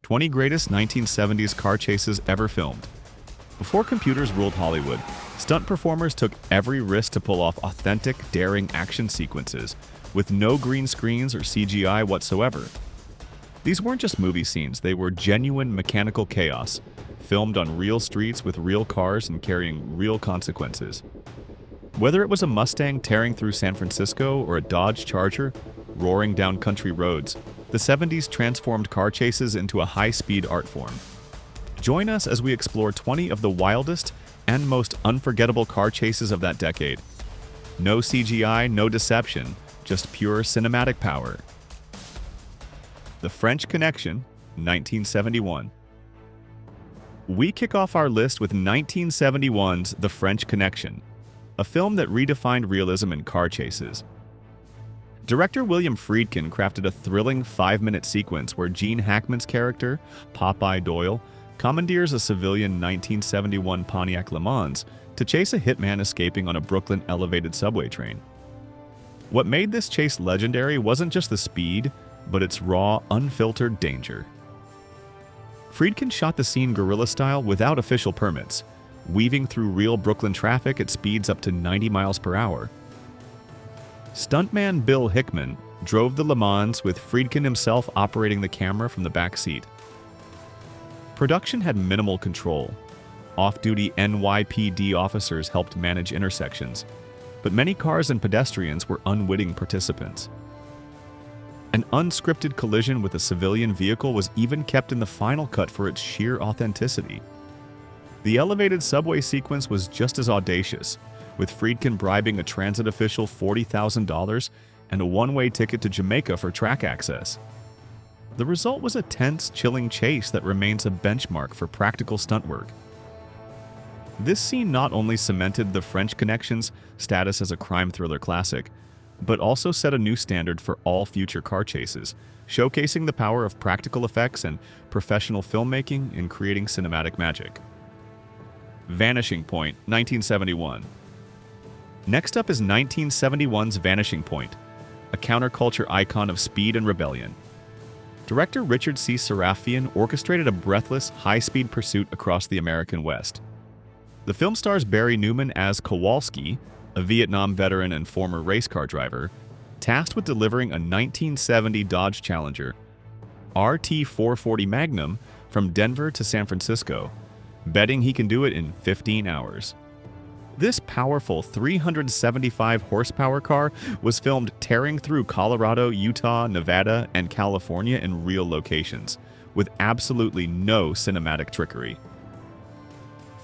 20 greatest 1970s car chases ever filmed. Before computers ruled Hollywood, stunt performers took every risk to pull off authentic, daring action sequences with no green screens or CGI whatsoever. These weren't just movie scenes, they were genuine mechanical chaos, filmed on real streets with real cars and carrying real consequences. Whether it was a Mustang tearing through San Francisco or a Dodge Charger roaring down country roads, the 70s transformed car chases into a high-speed art form. Join us as we explore 20 of the wildest and most unforgettable car chases of that decade. No CGI, no deception, just pure cinematic power. The French Connection, 1971. We kick off our list with 1971's The French Connection, a film that redefined realism in car chases. Director William Friedkin crafted a thrilling 5-minute sequence where Gene Hackman's character, Popeye Doyle, commandeers a civilian 1971 Pontiac Le Mans to chase a hitman escaping on a Brooklyn elevated subway train. What made this chase legendary wasn't just the speed, but its raw, unfiltered danger. Friedkin shot the scene guerrilla style without official permits, weaving through real Brooklyn traffic at speeds up to 90 miles per hour. Stuntman Bill Hickman drove the Le Mans with Friedkin himself operating the camera from the back seat. Production had minimal control. Off-duty NYPD officers helped manage intersections, but many cars and pedestrians were unwitting participants. An unscripted collision with a civilian vehicle was even kept in the final cut for its sheer authenticity. The elevated subway sequence was just as audacious, with Friedkin bribing a transit official $40,000 and a one-way ticket to Jamaica for track access. The result was a tense, chilling chase that remains a benchmark for practical stunt work. This scene not only cemented The French Connection's status as a crime thriller classic, but also set a new standard for all future car chases, showcasing the power of practical effects and professional filmmaking in creating cinematic magic. Vanishing Point, 1971. Next up is 1971's Vanishing Point, a counterculture icon of speed and rebellion. Director Richard C. Sarafian orchestrated a breathless, high-speed pursuit across the American West. The film stars Barry Newman as Kowalski, a Vietnam veteran and former race car driver, tasked with delivering a 1970 Dodge Challenger RT440 Magnum from Denver to San Francisco, betting he can do it in 15 hours. This powerful 375 horsepower car was filmed tearing through Colorado, Utah, Nevada, and California in real locations, with absolutely no cinematic trickery.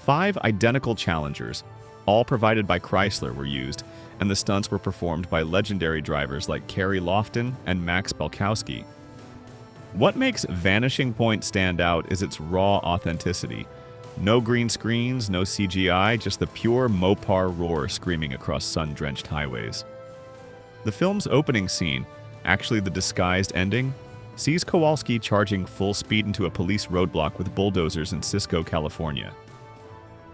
5 identical Challengers, all provided by Chrysler, were used, and the stunts were performed by legendary drivers like Kerry Lofton and Max Belkowski. What makes Vanishing Point stand out is its raw authenticity. No green screens, no CGI, just the pure Mopar roar screaming across sun-drenched highways. The film's opening scene, actually the disguised ending, sees Kowalski charging full speed into a police roadblock with bulldozers in Cisco, California.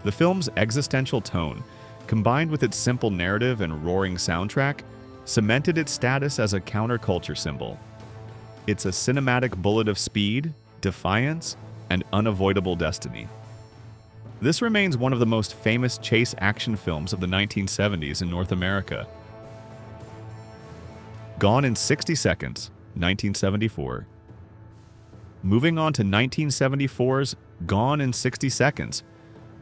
The film's existential tone, combined with its simple narrative and roaring soundtrack, cemented its status as a counterculture symbol. It's a cinematic bullet of speed, defiance, and unavoidable destiny. This remains one of the most famous chase action films of the 1970s in North America. Gone in 60 Seconds, 1974. Moving on to 1974's Gone in 60 Seconds,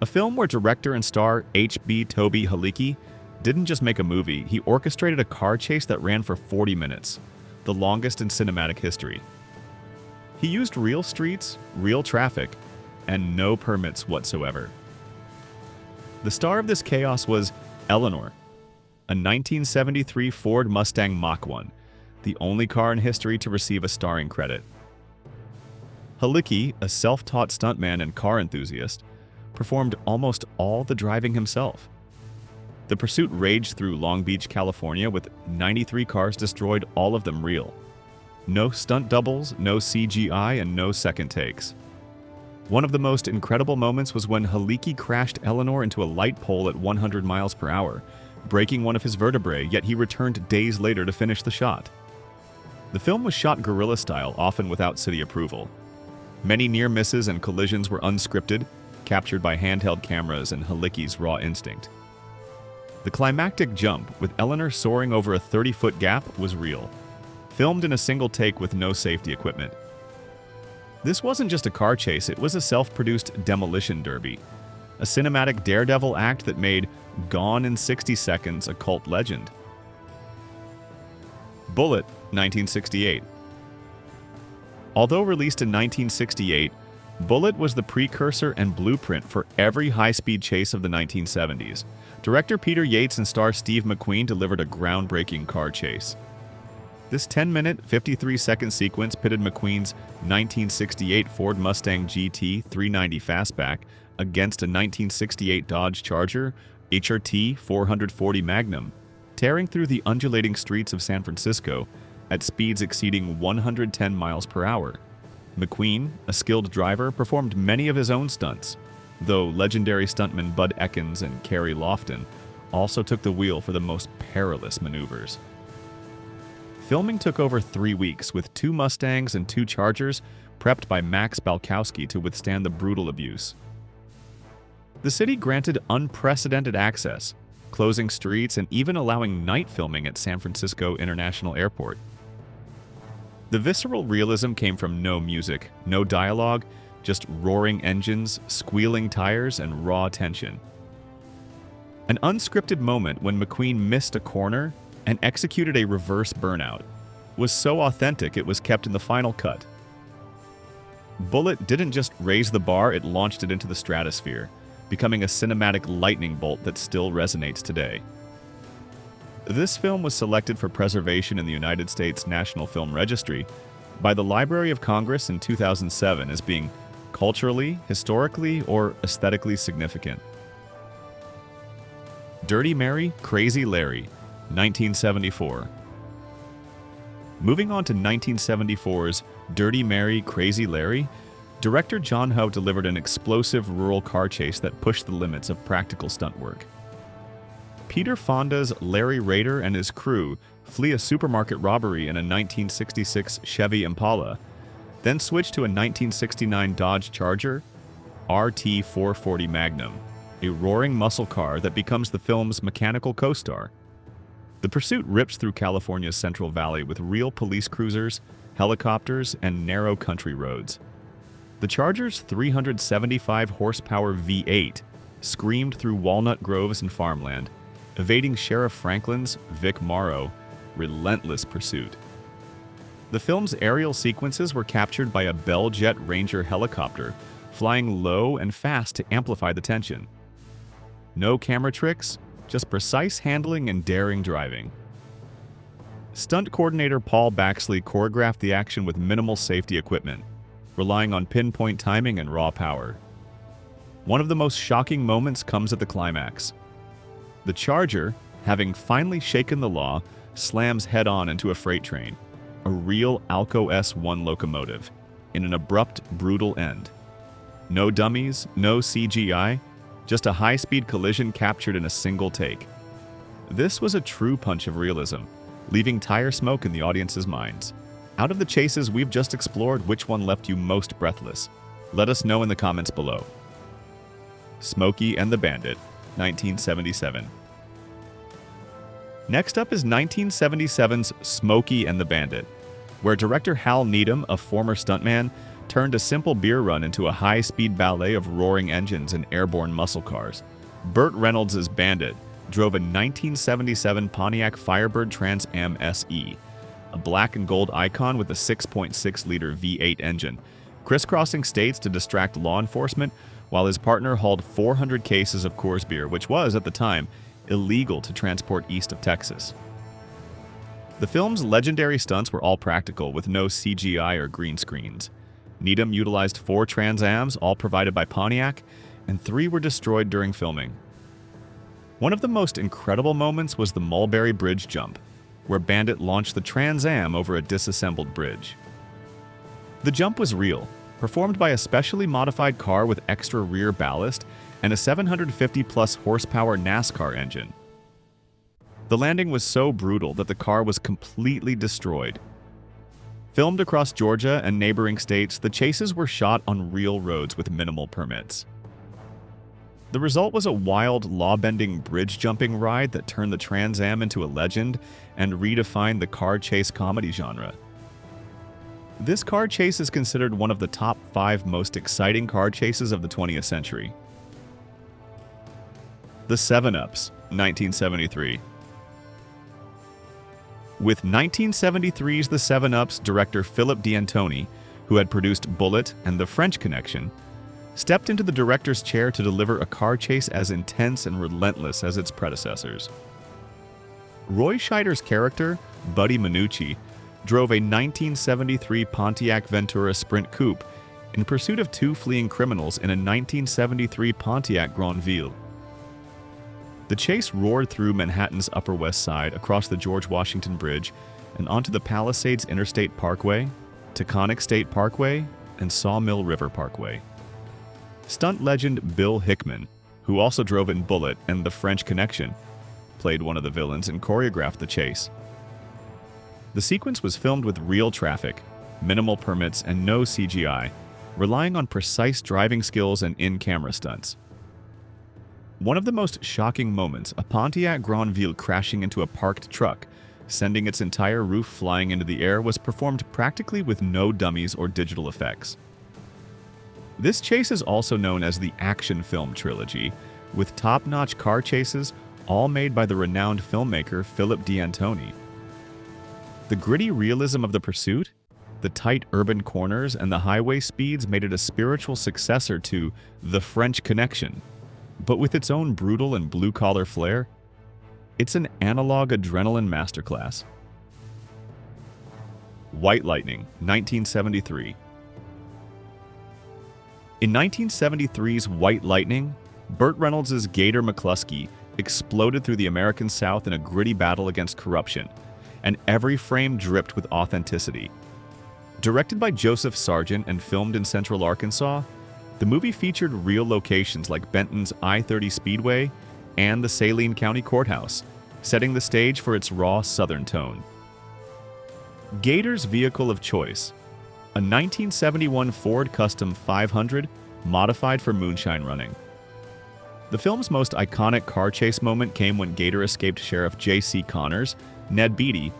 a film where director and star H.B. Toby Halicki didn't just make a movie, he orchestrated a car chase that ran for 40 minutes, the longest in cinematic history. He used real streets, real traffic, and no permits whatsoever. The star of this chaos was Eleanor, a 1973 Ford Mustang Mach 1, the only car in history to receive a starring credit. Halicki, a self-taught stuntman and car enthusiast, performed almost all the driving himself. The pursuit raged through Long Beach, California, with 93 cars destroyed, all of them real. No stunt doubles, no CGI, and no second takes. One of the most incredible moments was when Halicki crashed Eleanor into a light pole at 100 miles per hour, breaking one of his vertebrae, yet he returned days later to finish the shot. The film was shot guerrilla style, often without city approval. Many near misses and collisions were unscripted, captured by handheld cameras and Halicki's raw instinct. The climactic jump, with Eleanor soaring over a 30-foot gap, was real, filmed in a single take with no safety equipment. This wasn't just a car chase, it was a self-produced demolition derby, a cinematic daredevil act that made Gone in 60 Seconds a cult legend. Bullitt, 1968. Although released in 1968, Bullitt was the precursor and blueprint for every high-speed chase of the 1970s. Director Peter Yates and star Steve McQueen delivered a groundbreaking car chase. This 10-minute, 53-second sequence pitted McQueen's 1968 Ford Mustang GT 390 Fastback against a 1968 Dodge Charger HRT 440 Magnum, tearing through the undulating streets of San Francisco at speeds exceeding 110 miles per hour. McQueen, a skilled driver, performed many of his own stunts, though legendary stuntmen Bud Ekins and Kerry Lofton also took the wheel for the most perilous maneuvers. Filming took over 3 weeks, with 2 Mustangs and 2 Chargers prepped by Max Balkowski to withstand the brutal abuse. The city granted unprecedented access, closing streets and even allowing night filming at San Francisco International Airport. The visceral realism came from no music, no dialogue, just roaring engines, squealing tires, and raw tension. An unscripted moment when McQueen missed a corner and executed a reverse burnout was so authentic it was kept in the final cut. Bullitt didn't just raise the bar, it launched it into the stratosphere, becoming a cinematic lightning bolt that still resonates today. This film was selected for preservation in the United States National Film Registry by the Library of Congress in 2007 as being culturally, historically, or aesthetically significant. Dirty Mary, Crazy Larry, 1974. Moving on to 1974's Dirty Mary, Crazy Larry, director John Ho delivered an explosive rural car chase that pushed the limits of practical stunt work. Peter Fonda's Larry Rader and his crew flee a supermarket robbery in a 1966 Chevy Impala, then switch to a 1969 Dodge Charger RT 440 Magnum, a roaring muscle car that becomes the film's mechanical co-star. The pursuit rips through California's Central Valley with real police cruisers, helicopters, and narrow country roads. The Charger's 375 horsepower V8 screamed through walnut groves and farmland, evading Sheriff Franklin's, Vic Morrow, relentless pursuit. The film's aerial sequences were captured by a Bell Jet Ranger helicopter, flying low and fast to amplify the tension. No camera tricks, just precise handling and daring driving. Stunt coordinator Paul Baxley choreographed the action with minimal safety equipment, relying on pinpoint timing and raw power. One of the most shocking moments comes at the climax. The Charger, having finally shaken the law, slams head-on into a freight train, a real Alco S1 locomotive, in an abrupt, brutal end. No dummies, no CGI, just a high-speed collision captured in a single take. This was a true punch of realism, leaving tire smoke in the audience's minds. Out of the chases we've just explored, which one left you most breathless? Let us know in the comments below. Smokey and the Bandit, 1977. Next up is 1977's Smokey and the Bandit, where director Hal Needham, a former stuntman, turned a simple beer run into a high-speed ballet of roaring engines and airborne muscle cars. Burt Reynolds' Bandit drove a 1977 Pontiac Firebird Trans Am SE, a black and gold icon with a 6.6-liter V8 engine, crisscrossing states to distract law enforcement while his partner hauled 400 cases of Coors beer, which was, at the time, illegal to transport east of Texas. The film's legendary stunts were all practical, with no CGI or green screens. Needham utilized 4 Trans Ams, all provided by Pontiac, and 3 were destroyed during filming. One of the most incredible moments was the Mulberry Bridge jump, where Bandit launched the Trans Am over a disassembled bridge. The jump was real, performed by a specially modified car with extra rear ballast and a 750-plus horsepower NASCAR engine. The landing was so brutal that the car was completely destroyed. Filmed across Georgia and neighboring states, the chases were shot on real roads with minimal permits. The result was a wild, law-bending bridge-jumping ride that turned the Trans Am into a legend and redefined the car chase comedy genre. This car chase is considered one of the top 5 most exciting car chases of the 20th century. The 7-Ups, 1973. With 1973's The 7-Ups, director Philip D'Antoni, who had produced Bullitt and The French Connection, stepped into the director's chair to deliver a car chase as intense and relentless as its predecessors. Roy Scheider's character, Buddy Minucci, drove a 1973 Pontiac Ventura Sprint Coupe in pursuit of 2 fleeing criminals in a 1973 Pontiac Grandville. The chase roared through Manhattan's Upper West Side, across the George Washington Bridge, and onto the Palisades Interstate Parkway, Taconic State Parkway, and Sawmill River Parkway. Stunt legend Bill Hickman, who also drove in Bullitt and The French Connection, played one of the villains and choreographed the chase. The sequence was filmed with real traffic, minimal permits, and no CGI, relying on precise driving skills and in-camera stunts. One of the most shocking moments, a Pontiac Grandville crashing into a parked truck, sending its entire roof flying into the air, was performed practically with no dummies or digital effects. This chase is also known as the action film trilogy, with top-notch car chases, all made by the renowned filmmaker Philip D'Antoni. The gritty realism of the pursuit, the tight urban corners, and the highway speeds made it a spiritual successor to The French Connection. But with its own brutal and blue-collar flair, it's an analog adrenaline masterclass. White Lightning, 1973. In 1973's White Lightning, Burt Reynolds' Gator McCluskey exploded through the American South in a gritty battle against corruption, and every frame dripped with authenticity. Directed by Joseph Sargent and filmed in Central Arkansas, the movie featured real locations like Benton's I-30 Speedway and the Saline County Courthouse, setting the stage for its raw Southern tone. Gator's vehicle of choice, a 1971 Ford Custom 500 modified for moonshine running. The film's most iconic car chase moment came when Gator escaped Sheriff J.C. Connors, Ned Beatty,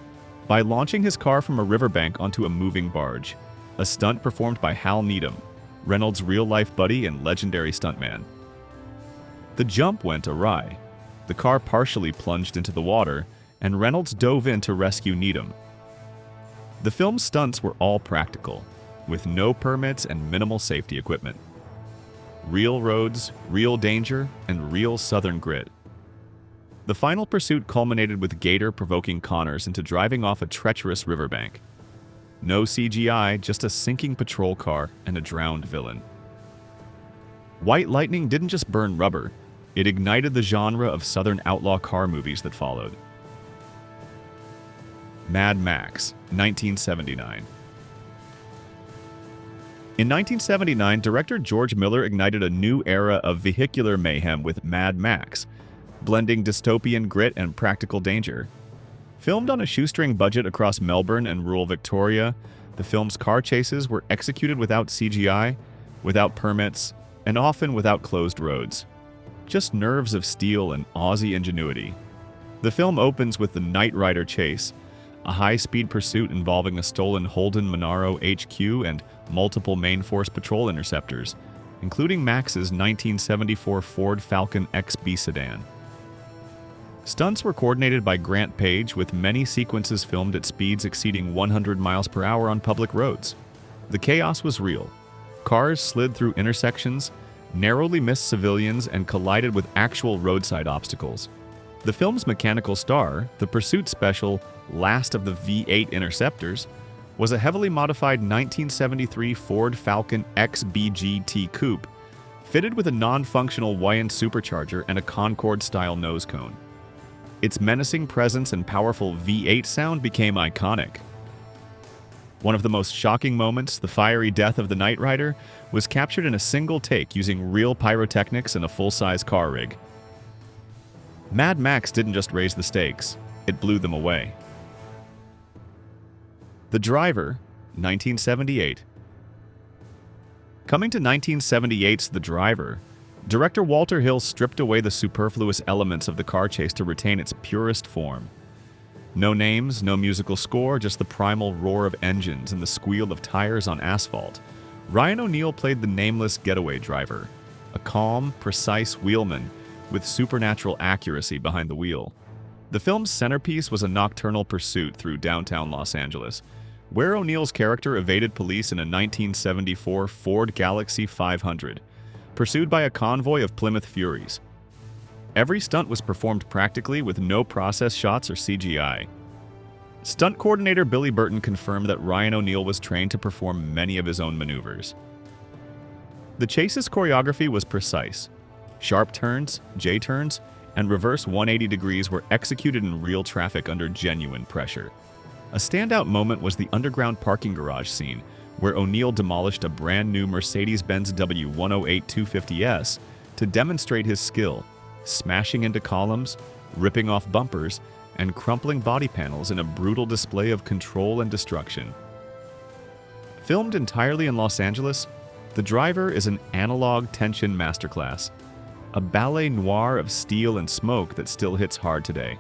by launching his car from a riverbank onto a moving barge, a stunt performed by Hal Needham, Reynolds' real-life buddy and legendary stuntman. The jump went awry. The car partially plunged into the water, and Reynolds dove in to rescue Needham. The film's stunts were all practical, with no permits and minimal safety equipment. Real roads, real danger, and real Southern grit. The final pursuit culminated with Gator provoking Connors into driving off a treacherous riverbank. No CGI, just a sinking patrol car and a drowned villain. White Lightning didn't just burn rubber, it ignited the genre of Southern outlaw car movies that followed. Mad Max, 1979. In 1979, director George Miller ignited a new era of vehicular mayhem with Mad Max, blending dystopian grit and practical danger. Filmed on a shoestring budget across Melbourne and rural Victoria, the film's car chases were executed without CGI, without permits, and often without closed roads. Just nerves of steel and Aussie ingenuity. The film opens with the Knight Rider chase, a high-speed pursuit involving a stolen Holden Monaro HQ and multiple main force patrol interceptors, including Max's 1974 Ford Falcon XB sedan. Stunts were coordinated by Grant Page, with many sequences filmed at speeds exceeding 100 miles per hour on public roads. The chaos was real. Cars slid through intersections, narrowly missed civilians, and collided with actual roadside obstacles. The film's mechanical star, the pursuit special Last of the V8 Interceptors, was a heavily modified 1973 Ford Falcon XBGT coupe, fitted with a non-functional Wyant supercharger and a Concorde-style nose cone. Its menacing presence and powerful V8 sound became iconic. One of the most shocking moments, the fiery death of the Knight Rider, was captured in a single take using real pyrotechnics and a full-size car rig. Mad Max didn't just raise the stakes, it blew them away. The driver, 1978. Coming to 1978's The Driver, director Walter Hill stripped away the superfluous elements of the car chase to retain its purest form. No names, no musical score, just the primal roar of engines and the squeal of tires on asphalt. Ryan O'Neal played the nameless getaway driver, a calm, precise wheelman with supernatural accuracy behind the wheel. The film's centerpiece was a nocturnal pursuit through downtown Los Angeles, where O'Neal's character evaded police in a 1974 Ford Galaxie 500, pursued by a convoy of Plymouth Furies. Every stunt was performed practically with no process shots or CGI. Stunt coordinator Billy Burton confirmed that Ryan O'Neal was trained to perform many of his own maneuvers. The chase's choreography was precise. Sharp turns, J-turns, and reverse 180 degrees were executed in real traffic under genuine pressure. A standout moment was the underground parking garage scene, where O'Neal demolished a brand-new Mercedes-Benz W108 250S to demonstrate his skill, smashing into columns, ripping off bumpers, and crumpling body panels in a brutal display of control and destruction. Filmed entirely in Los Angeles, The Driver is an analog tension masterclass, a ballet noir of steel and smoke that still hits hard today.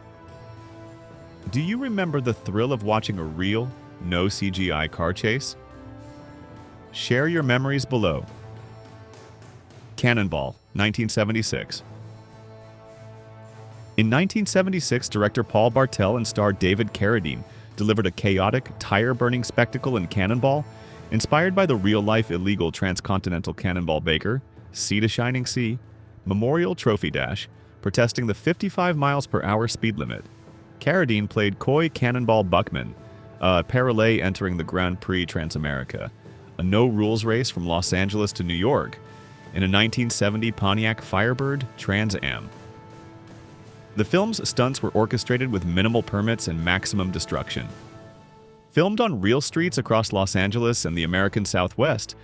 Do you remember the thrill of watching a real, no CGI car chase? Share your memories below. Cannonball, 1976. In 1976, director Paul Bartel and star David Carradine delivered a chaotic, tire-burning spectacle in Cannonball, inspired by the real-life illegal transcontinental cannonball baker, Sea to Shining Sea, Memorial Trophy Dash, protesting the 55 miles per hour speed limit. Carradine played coy Cannonball Buckman, a parallel entering the Grand Prix Transamerica, a no-rules race from Los Angeles to New York, in a 1970 Pontiac Firebird Trans Am. The film's stunts were orchestrated with minimal permits and maximum destruction. Filmed on real streets across Los Angeles and the American Southwest,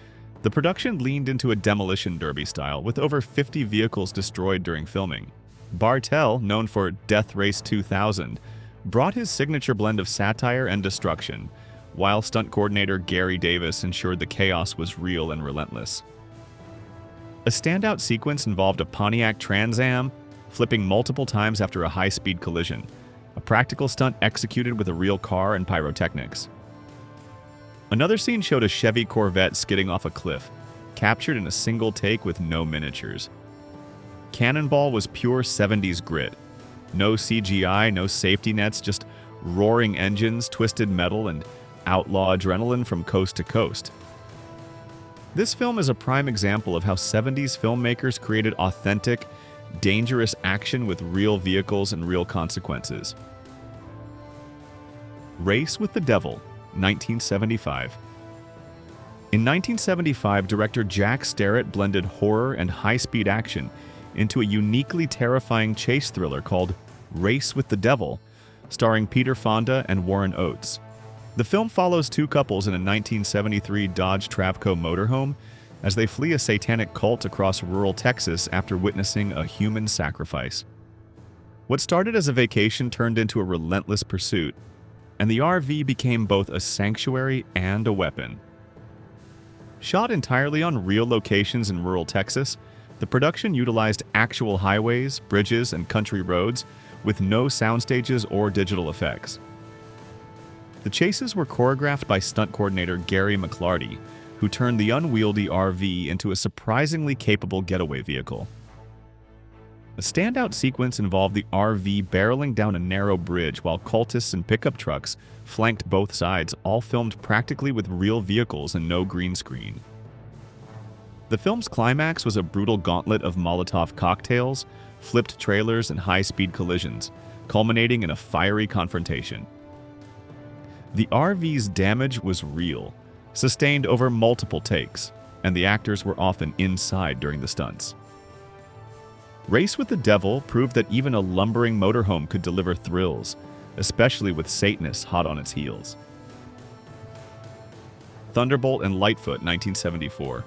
the production leaned into a demolition derby style with over 50 vehicles destroyed during filming. Bartel, known for Death Race 2000, brought his signature blend of satire and destruction, while stunt coordinator Gary Davis ensured the chaos was real and relentless. A standout sequence involved a Pontiac Trans Am flipping multiple times after a high-speed collision, a practical stunt executed with a real car and pyrotechnics. Another scene showed a Chevy Corvette skidding off a cliff, captured in a single take with no miniatures. Cannonball was pure 70s grit. No CGI, no safety nets, just roaring engines, twisted metal, and outlaw adrenaline from coast to coast. This film is a prime example of how 70s filmmakers created authentic, dangerous action with real vehicles and real consequences. Race with the Devil, 1975. In 1975, director Jack Starrett blended horror and high-speed action into a uniquely terrifying chase thriller called Race with the Devil, starring Peter Fonda and Warren Oates. The film follows two couples in a 1973 Dodge Travco motorhome as they flee a satanic cult across rural Texas after witnessing a human sacrifice. What started as a vacation turned into a relentless pursuit, and the RV became both a sanctuary and a weapon. Shot entirely on real locations in rural Texas, the production utilized actual highways, bridges, and country roads with no soundstages or digital effects. The chases were choreographed by stunt coordinator Gary McLarty, who turned the unwieldy RV into a surprisingly capable getaway vehicle. A standout sequence involved the RV barreling down a narrow bridge while cultists and pickup trucks flanked both sides, all filmed practically with real vehicles and no green screen. The film's climax was a brutal gauntlet of Molotov cocktails, flipped trailers, and high-speed collisions, culminating in a fiery confrontation. The RV's damage was real, sustained over multiple takes, and the actors were often inside during the stunts. Race with the Devil proved that even a lumbering motorhome could deliver thrills, especially with Satanists hot on its heels. Thunderbolt and Lightfoot, 1974.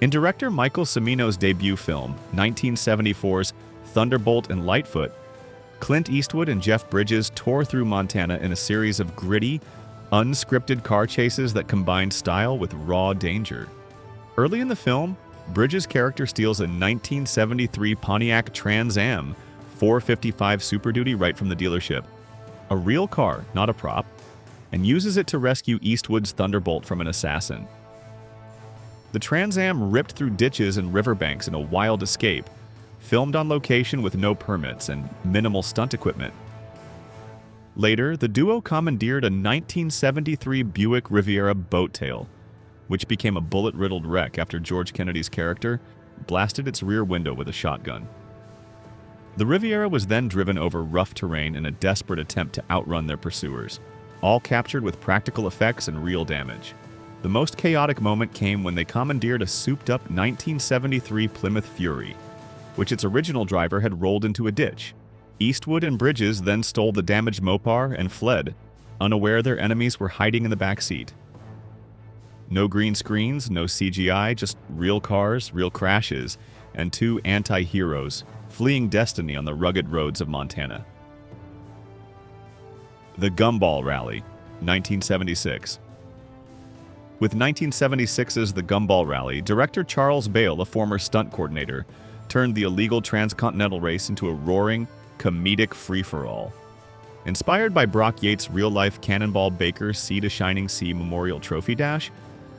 In director Michael Cimino's debut film, 1974's Thunderbolt and Lightfoot, Clint Eastwood and Jeff Bridges tore through Montana in a series of gritty, Unscripted car chases that combined style with raw danger. Early in the film, Bridges' character steals a 1973 Pontiac Trans Am 455 Super Duty right from the dealership, a real car, not a prop, and uses it to rescue Eastwood's Thunderbolt from an assassin. The Trans Am ripped through ditches and riverbanks in a wild escape, filmed on location with no permits and minimal stunt equipment. Later, the duo commandeered a 1973 Buick Riviera boat tail, which became a bullet-riddled wreck after George Kennedy's character blasted its rear window with a shotgun. The Riviera was then driven over rough terrain in a desperate attempt to outrun their pursuers, all captured with practical effects and real damage. The most chaotic moment came when they commandeered a souped-up 1973 Plymouth Fury, which its original driver had rolled into a ditch. Eastwood and Bridges then stole the damaged Mopar and fled, unaware their enemies were hiding in the back seat. No green screens, no CGI, just real cars, real crashes, and two anti-heroes fleeing destiny on the rugged roads of Montana. The Gumball Rally, 1976. With 1976's The Gumball Rally, director Charles Bale, a former stunt coordinator, turned the illegal transcontinental race into a roaring, comedic free-for-all. Inspired by Brock Yates' real-life Cannonball Baker Sea to Shining Sea Memorial Trophy Dash,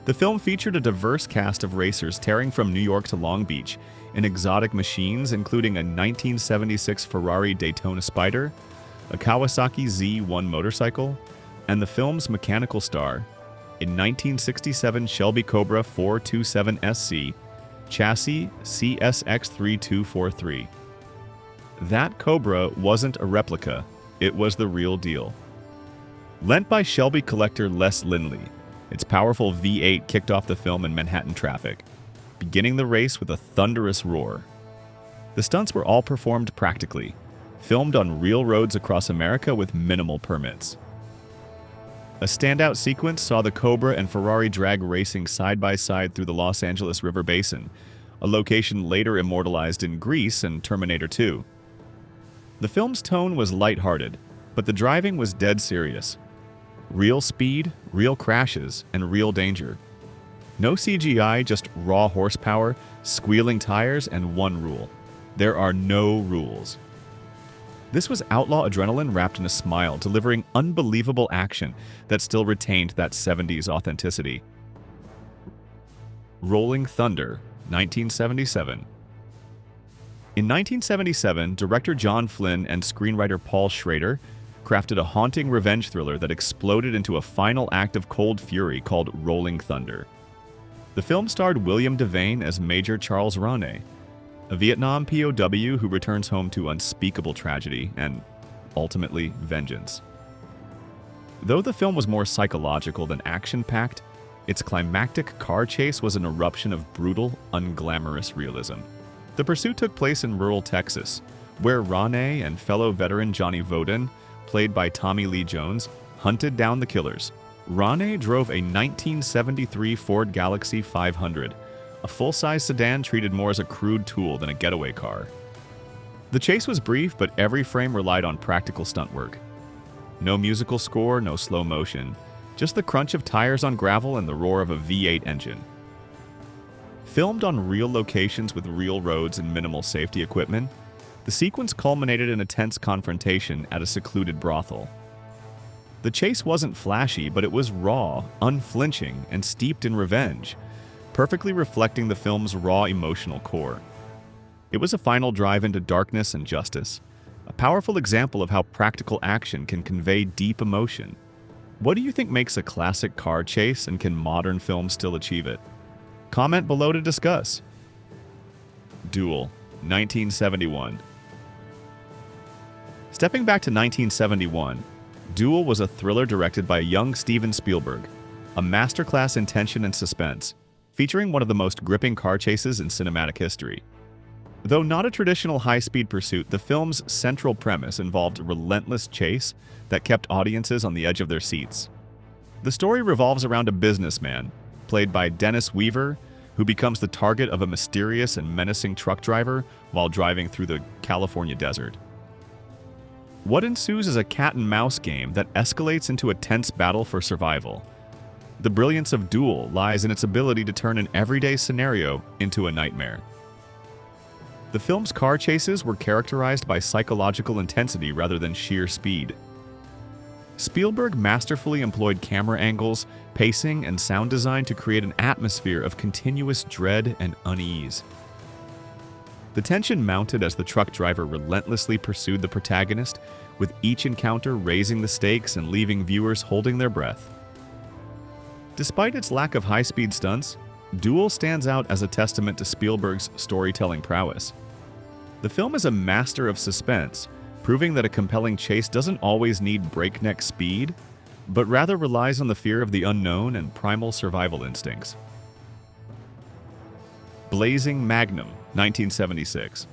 the film featured a diverse cast of racers tearing from New York to Long Beach in exotic machines, including a 1976 Ferrari Daytona Spider, a Kawasaki Z1 motorcycle, and the film's mechanical star, a 1967 Shelby Cobra 427SC chassis CSX3243. That Cobra wasn't a replica, it was the real deal. Lent by Shelby collector Les Lindley, its powerful V8 kicked off the film in Manhattan traffic, beginning the race with a thunderous roar. The stunts were all performed practically, filmed on real roads across America with minimal permits. A standout sequence saw the Cobra and Ferrari drag racing side by side through the Los Angeles River Basin, a location later immortalized in Grease and Terminator 2. The film's tone was lighthearted, but the driving was dead serious. Real speed, real crashes, and real danger. No CGI, just raw horsepower, squealing tires, and one rule: there are no rules. This was outlaw adrenaline wrapped in a smile, delivering unbelievable action that still retained that 70s authenticity. Rolling Thunder, 1977. In 1977, director John Flynn and screenwriter Paul Schrader crafted a haunting revenge thriller that exploded into a final act of cold fury called Rolling Thunder. The film starred William Devane as Major Charles Ronay, a Vietnam POW who returns home to unspeakable tragedy and, ultimately, vengeance. Though the film was more psychological than action-packed, its climactic car chase was an eruption of brutal, unglamorous realism. The pursuit took place in rural Texas, where Ronay and fellow veteran Johnny Voden, played by Tommy Lee Jones, hunted down the killers. Ronay drove a 1973 Ford Galaxie 500, a full-size sedan treated more as a crude tool than a getaway car. The chase was brief, but every frame relied on practical stunt work. No musical score, no slow motion, just the crunch of tires on gravel and the roar of a V8 engine. Filmed on real locations with real roads and minimal safety equipment, the sequence culminated in a tense confrontation at a secluded brothel. The chase wasn't flashy, but it was raw, unflinching, and steeped in revenge, perfectly reflecting the film's raw emotional core. It was a final drive into darkness and justice, a powerful example of how practical action can convey deep emotion. What do you think makes a classic car chase, and can modern films still achieve it? Comment below to discuss. Duel, 1971. Stepping back to 1971, Duel was a thriller directed by young Steven Spielberg, a masterclass in tension and suspense, featuring one of the most gripping car chases in cinematic history. Though not a traditional high-speed pursuit, the film's central premise involved a relentless chase that kept audiences on the edge of their seats. The story revolves around a businessman, played by Dennis Weaver, who becomes the target of a mysterious and menacing truck driver while driving through the California desert. What ensues is a cat-and-mouse game that escalates into a tense battle for survival. The brilliance of Duel lies in its ability to turn an everyday scenario into a nightmare. The film's car chases were characterized by psychological intensity rather than sheer speed. Spielberg masterfully employed camera angles, pacing, and sound design to create an atmosphere of continuous dread and unease. The tension mounted as the truck driver relentlessly pursued the protagonist, with each encounter raising the stakes and leaving viewers holding their breath. Despite its lack of high-speed stunts, Duel stands out as a testament to Spielberg's storytelling prowess. The film is a master of suspense, proving that a compelling chase doesn't always need breakneck speed, but rather relies on the fear of the unknown and primal survival instincts. Blazing Magnum, 1976.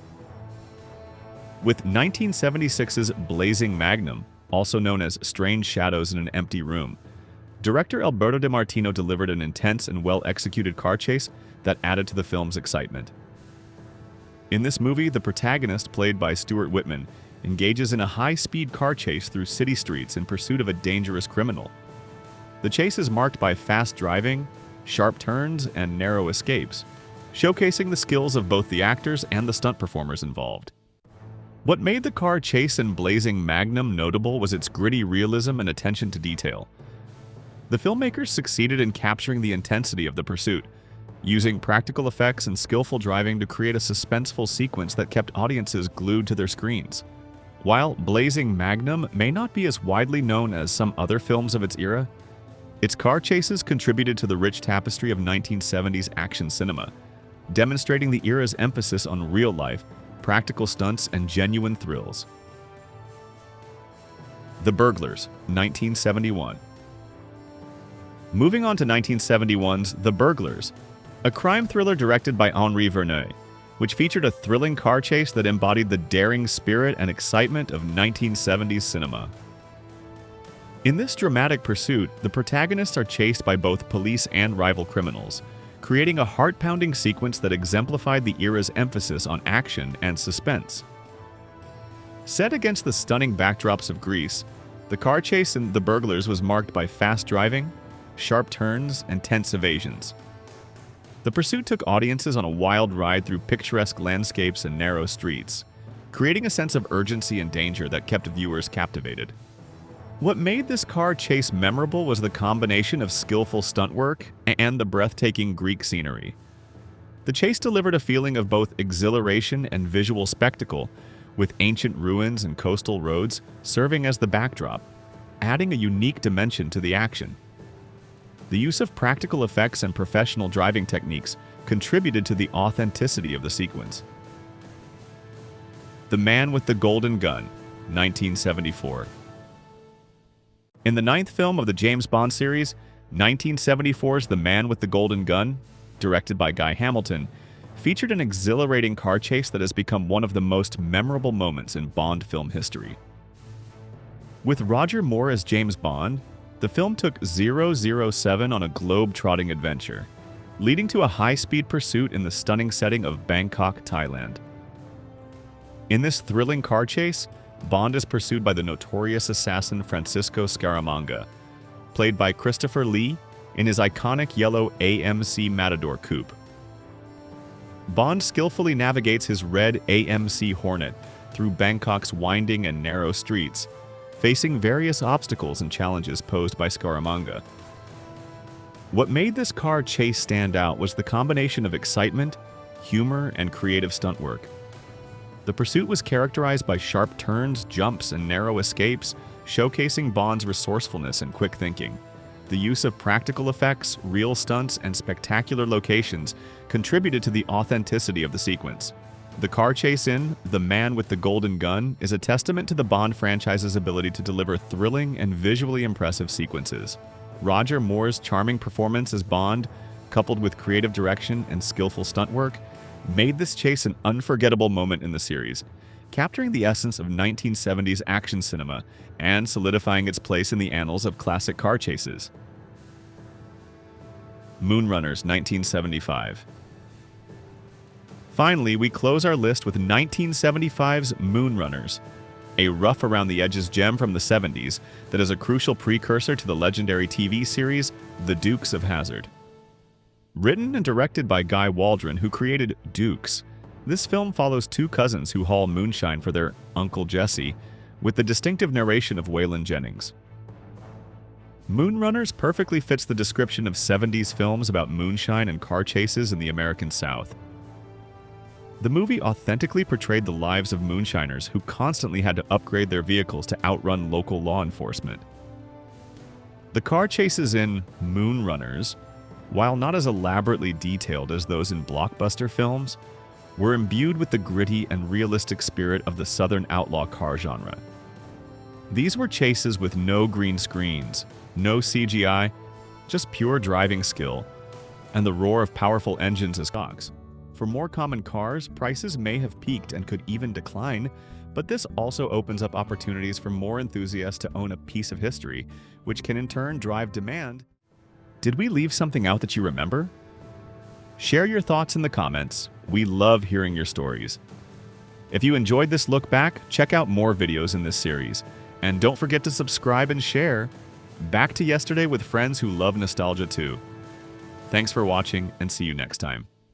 With 1976's Blazing Magnum, also known as Strange Shadows in an Empty Room, director Alberto de Martino delivered an intense and well-executed car chase that added to the film's excitement. In this movie, the protagonist, played by Stuart Whitman, engages in a high-speed car chase through city streets in pursuit of a dangerous criminal. The chase is marked by fast driving, sharp turns, and narrow escapes, showcasing the skills of both the actors and the stunt performers involved. What made the car chase in Blazing Magnum notable was its gritty realism and attention to detail. The filmmakers succeeded in capturing the intensity of the pursuit, using practical effects and skillful driving to create a suspenseful sequence that kept audiences glued to their screens. While Blazing Magnum may not be as widely known as some other films of its era, its car chases contributed to the rich tapestry of 1970s action cinema, demonstrating the era's emphasis on real life, practical stunts, and genuine thrills. The Burglars, 1971. Moving on to 1971's The Burglars, a crime thriller directed by Henri Verneuil, which featured a thrilling car chase that embodied the daring spirit and excitement of 1970s cinema. In this dramatic pursuit, the protagonists are chased by both police and rival criminals, creating a heart-pounding sequence that exemplified the era's emphasis on action and suspense. Set against the stunning backdrops of Greece, the car chase in The Burglars was marked by fast driving, sharp turns, and tense evasions. The pursuit took audiences on a wild ride through picturesque landscapes and narrow streets, creating a sense of urgency and danger that kept viewers captivated. What made this car chase memorable was the combination of skillful stunt work and the breathtaking Greek scenery. The chase delivered a feeling of both exhilaration and visual spectacle, with ancient ruins and coastal roads serving as the backdrop, adding a unique dimension to the action. The use of practical effects and professional driving techniques contributed to the authenticity of the sequence. The Man with the Golden Gun, 1974. In the ninth film of the James Bond series, 1974's The Man with the Golden Gun, directed by Guy Hamilton, featured an exhilarating car chase that has become one of the most memorable moments in Bond film history. With Roger Moore as James Bond, the film took 007 on a globe-trotting adventure, leading to a high-speed pursuit in the stunning setting of Bangkok, Thailand. In this thrilling car chase, Bond is pursued by the notorious assassin Francisco Scaramanga, played by Christopher Lee in his iconic yellow AMC Matador coupe. Bond skillfully navigates his red AMC Hornet through Bangkok's winding and narrow streets, facing various obstacles and challenges posed by Scaramanga. What made this car chase stand out was the combination of excitement, humor, and creative stunt work. The pursuit was characterized by sharp turns, jumps, and narrow escapes, showcasing Bond's resourcefulness and quick thinking. The use of practical effects, real stunts, and spectacular locations contributed to the authenticity of the sequence. The car chase in The Man with the Golden Gun is a testament to the Bond franchise's ability to deliver thrilling and visually impressive sequences. Roger Moore's charming performance as Bond, coupled with creative direction and skillful stunt work, made this chase an unforgettable moment in the series, capturing the essence of 1970s action cinema and solidifying its place in the annals of classic car chases. Moonrunners, 1975. Finally, we close our list with 1975's Moonrunners, a rough-around-the-edges gem from the 70s that is a crucial precursor to the legendary TV series The Dukes of Hazzard. Written and directed by Guy Waldron, who created Dukes, this film follows two cousins who haul moonshine for their Uncle Jesse, with the distinctive narration of Waylon Jennings. Moonrunners perfectly fits the description of 70s films about moonshine and car chases in the American South. The movie authentically portrayed the lives of moonshiners who constantly had to upgrade their vehicles to outrun local law enforcement. The car chases in Moonrunners, while not as elaborately detailed as those in blockbuster films, were imbued with the gritty and realistic spirit of the Southern outlaw car genre. These were chases with no green screens, no CGI, just pure driving skill, and the roar of powerful engines as cogs. For more common cars, prices may have peaked and could even decline, but this also opens up opportunities for more enthusiasts to own a piece of history, which can in turn drive demand. Did we leave something out that you remember? Share your thoughts in the comments. We love hearing your stories. If you enjoyed this look back, check out more videos in this series. And don't forget to subscribe and share. Back to yesterday with friends who love nostalgia too. Thanks for watching and see you next time.